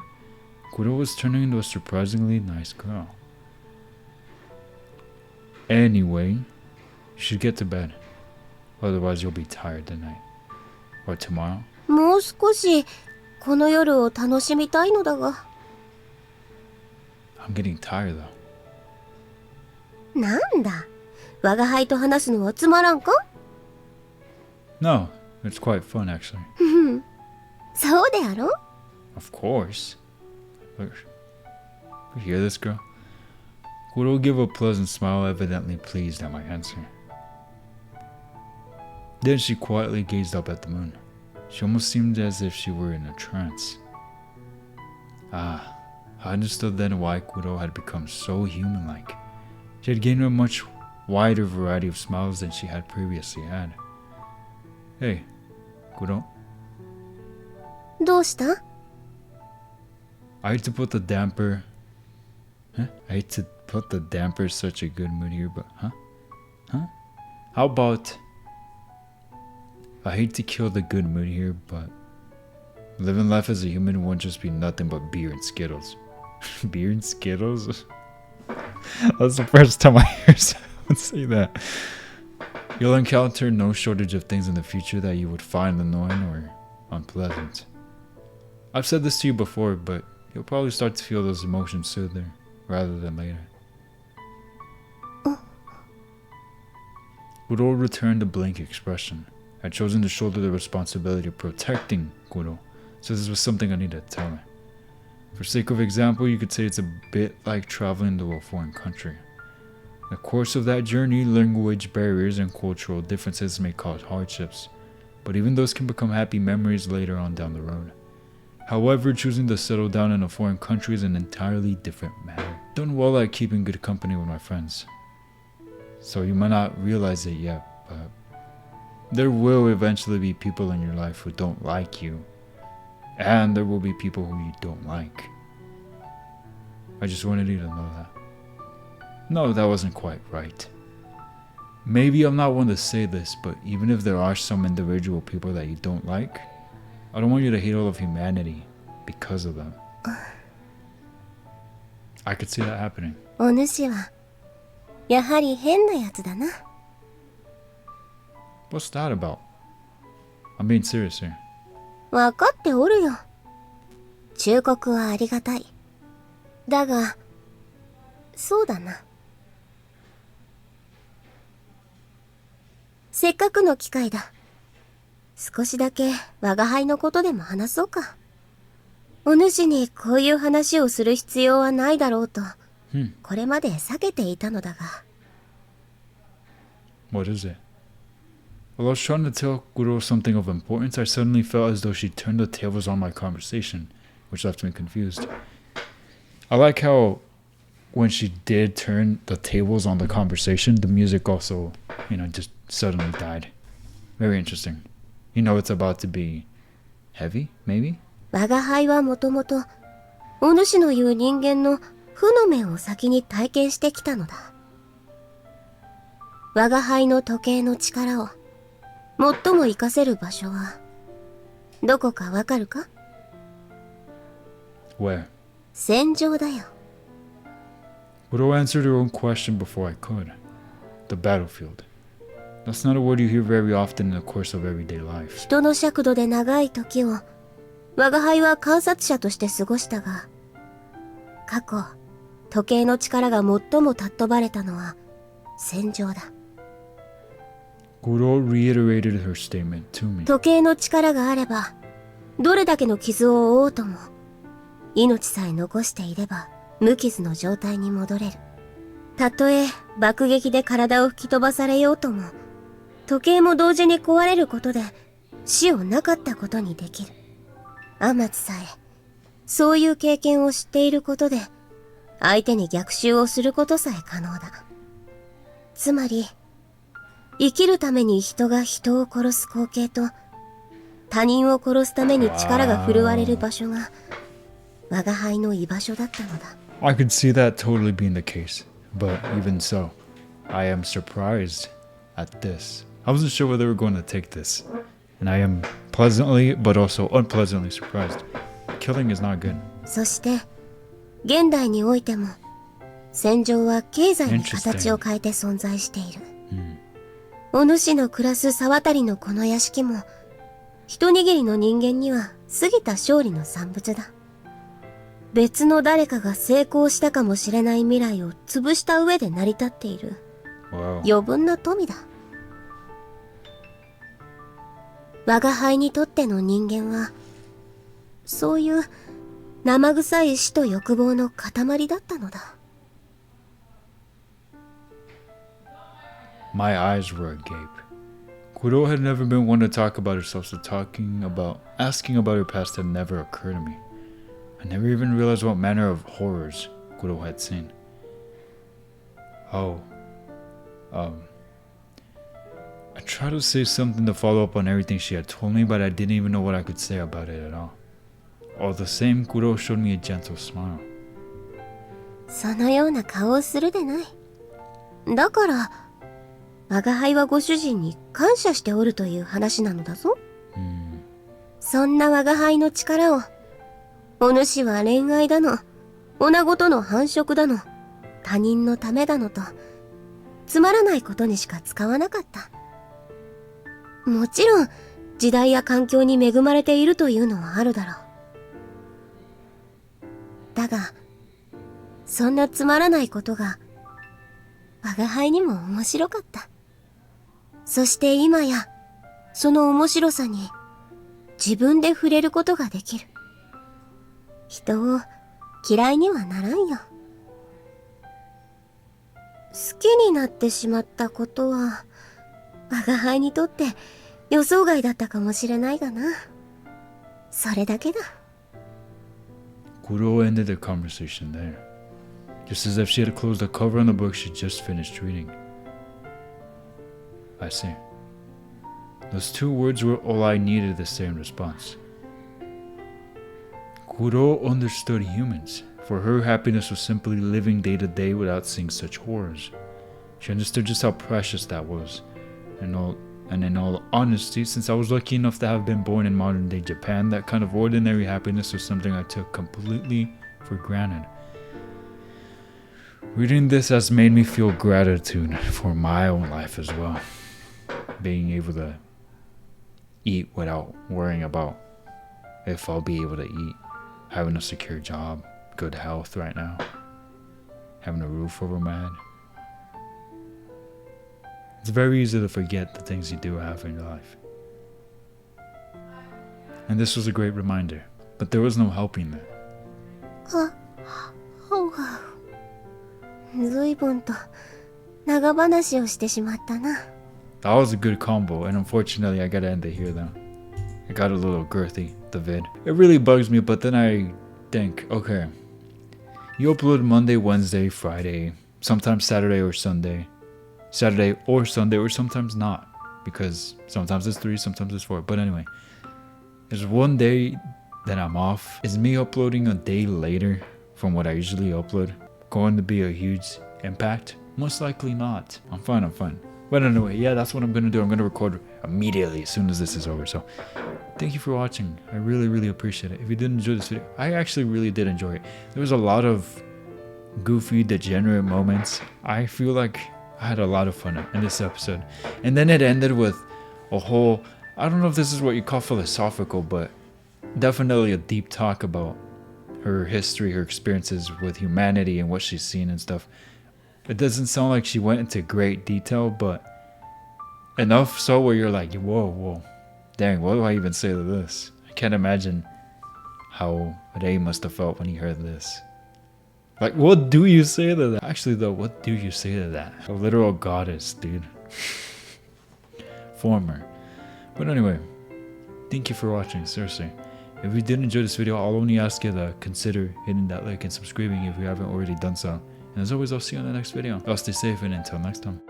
Kuro was turning into a surprisingly nice girl. Anyway, you should get to bed. Otherwise you'll be tired tonight. Or tomorrow. もう少しこの夜を楽しみたいのだが。 I'm getting tired though. なんだ、我が輩と話すのはつまらんか？ No, it's quite fun actually. そうであろう？ Of course. Look, you hear this girl? Kuro gave a pleasant smile, evidently pleased at my answer. Then she quietly gazed up at the moon. She almost seemed as if she were in a trance. Ah, I understood then why Kuro had become so human-like. She had gained a much wider variety of smiles than she had previously had. Hey, Kuro. どうした？ I hate to put the damper... Huh? I hate to put the damper such a good mood here, but... Huh? How about... I hate to kill the good mood here, but... living life as a human won't just be nothing but beer and Skittles. Beer and Skittles? That's the first time I hear someone say that. You'll encounter no shortage of things in the future that you would find annoying or unpleasant. I've said this to you before, but you'll probably start to feel those emotions sooner rather than later. Kuro returned a blank expression. I'd chosen to shoulder the responsibility of protecting Kuro, so this was something I needed to tell her. For sake of example, you could say it's a bit like traveling to a foreign country. In the course of that journey, language barriers and cultural differences may cause hardships, but even those can become happy memories later on down the road. However, choosing to settle down in a foreign country is an entirely different matter. Done well at keeping good company with my friends. So you might not realize it yet, but there will eventually be people in your life who don't like you, and there will be people who you don't like. I just wanted you to know that. No, that wasn't quite right. Maybe I'm not one to say this, but even if there are some individual people that you don't like, I don't want you to hate all of humanity because of them. I could see that happening. お主はやはり変なやつだな。 What's that about? I'm being serious here. わかっておるよ。忠告はありがたい。だが、そうだな。せっかくの機会だ。少しだけ我が輩のことでも話そうか。お主にこういう話をする必要はないだろうと、これまで避けていたのだが。What is it? While I was trying to tell Kuro something of importance, I suddenly felt as though she turned the tables on my conversation, which left me confused. I like how when she did turn the tables on the conversation, the music also, just suddenly died. Very interesting. You know it's about to be heavy, maybe? 我が輩はもともと、お主の言う人間の負の面を先に体験してきたのだ。我が輩の時計の力を最も活かせる場所はどこかわかるか？ Where? 戦場だよ。Kuro answered her own question before I could. The battlefield. That's not a word you hear very often in the course of everyday life. 人の尺度で長い時を我が輩は観察者として過ごしたが、過去、時計の力が最も尊ばれたのは戦場だ。Kuro reiterated her statement to me. 時計の力があれば、どれだけの傷を負おうとも、命さえ残していれば無傷の状態に戻れる。たとえ爆撃で体を吹き飛ばされようとも、時計も同時に壊れることで死をなかったことにできる。アマツさえ、そういう経験を知っていることで、相手に逆襲をすることさえ可能だ。つまり、生きるために人が人を殺す光景と、他人を殺すために力が振るわれる場所が、我が輩の居場所だったのだ。I could see that totally being the case, but even so, I am surprised at this. I wasn't sure where they were going to take this, and I am pleasantly but also unpleasantly surprised. Killing is not good. そして、現代においても、戦場は経済に形を変えて存在している。お主の暮らす沢渡のこの屋敷も、一握りの人間には過ぎた勝利の産物だ。別の誰かが成功したかもしれない未来を潰した上で成り立っている。余分な富だ。我が輩にとっての人間は、そういう生臭い死と欲望の塊だったのだ。My eyes were agape. Kuro had never been one to talk about herself, so asking about her past had never occurred to me. I never even realized what manner of horrors Kuro had seen. I tried to say something to follow up on everything she had told me, but I didn't even know what I could say about it at all. All the same, Kuro showed me a gentle smile. そのような顔をするでない。だから、我が輩はご主人に感謝しておるという話なのだぞ。そんな我が輩の力を、お主は恋愛だの、女子との繁殖だの、他人のためだのと、つまらないことにしか使わなかった。もちろん、時代や環境に恵まれているというのはあるだろう。だが、そんなつまらないことが、我が輩にも面白かった。そして今や、その面白さに、自分で触れることができる。人を嫌いにはならんよ。好きになってしまったことは、我が輩にとって予想外だったかもしれないがな。それだけだ。Kuro ended the conversation there, just as if she had closed the cover on the book she just finished reading. I see. Those two words were all I needed to say in response. Kuro understood humans. For her, happiness was simply living day to day without seeing such horrors. She understood just how precious that was. And in all honesty, since I was lucky enough to have been born in modern day Japan, that kind of ordinary happiness was something I took completely for granted. Reading this has made me feel gratitude for my own life as well. Being able to eat without worrying about if I'll be able to eat. Having a secure job. Good health right now. Having a roof over my head. It's very easy to forget the things you do have in your life. And this was a great reminder, but there was no helping that. 随分と長話をしてしまったな。That was a good combo, and unfortunately I gotta end it here though. It got a little girthy, the vid. It really bugs me, but then I think, okay, you upload Monday, Wednesday, Friday, sometimes Saturday or Sunday, or sometimes not, because sometimes it's 3, sometimes it's 4. But anyway, there's one day that I'm off. Is me uploading a day later from what I usually upload going to be a huge impact? Most likely not. I'm fine. But anyway, yeah, that's what I'm gonna do. I'm gonna record immediately as soon as this is over. So thank you for watching. I really appreciate it. If you did enjoy this video, I actually really did enjoy it. There was a lot of goofy, degenerate moments. I feel like I had a lot of fun in this episode. And then it ended with a whole, I don't know if this is what you call philosophical, but definitely a deep talk about her history, her experiences with humanity and what she's seen and stuff. It doesn't sound like she went into great detail, but enough so where you're like, whoa, dang, what do I even say to this? I can't imagine how Rei must have felt when he heard this. Like, what do you say to that? Actually though, what do you say to that? A literal goddess, dude. Former. But anyway, thank you for watching, seriously. If you did enjoy this video, I'll only ask you to consider hitting that like and subscribing if you haven't already done so. And as always, I'll see you on the next video. I'll stay safe and until next time.